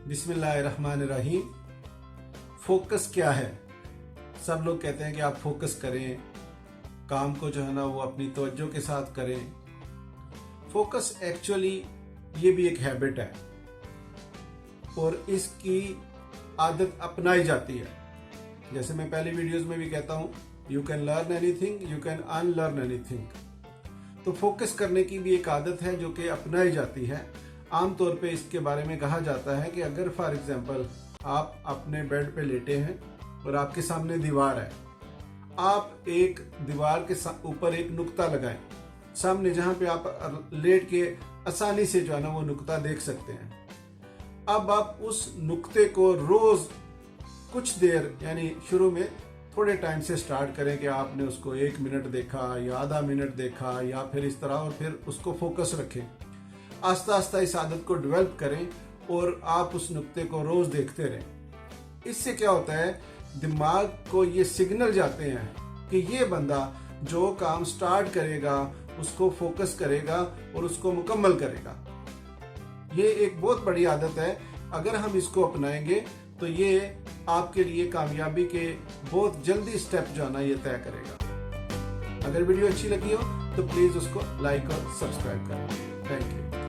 बिस्मिल्लाहिर्रहमानिर्रहीम। फोकस क्या है? सब लोग कहते हैं कि आप फोकस करें, काम को जो है ना वो अपनी तवज्जो के साथ करें। फोकस एक्चुअली ये भी एक हैबिट है और इसकी आदत अपनाई जाती है। जैसे मैं पहले वीडियोस में भी कहता हूँ, you can learn anything, you can unlearn anything. तो फोकस करने की भी एक आदत है जो कि अपनाई जाती है। आमतौर पे इसके बारे में कहा जाता है कि अगर फॉर एग्जांपल आप अपने बेड पे लेटे हैं और आपके सामने दीवार है, आप एक दीवार के ऊपर एक नुक्ता लगाएं सामने, जहां पे आप लेट के आसानी से जो है ना वो नुक्ता देख सकते हैं। अब आप उस नुक्ते को रोज कुछ देर, यानी शुरू में थोड़े टाइम से स्टार्ट करें कि आपने उसको 1 मिनट देखा या आधा मिनट देखा या फिर इस तरह, और फिर उसको फोकस रखें। आस्ता आस्ता इस आदत को डेवलप करें और आप उस नुक्ते को रोज देखते रहें। इससे क्या होता है, दिमाग को ये सिग्नल जाते हैं कि ये बंदा जो काम स्टार्ट करेगा उसको फोकस करेगा और उसको मुकम्मल करेगा। ये एक बहुत बड़ी आदत है। अगर हम इसको अपनाएंगे तो ये आपके लिए कामयाबी के बहुत जल्दी स्टेप जो है ना ये तय करेगा। अगर वीडियो अच्छी लगी हो तो प्लीज उसको लाइक और सब्सक्राइब करें। Thank you.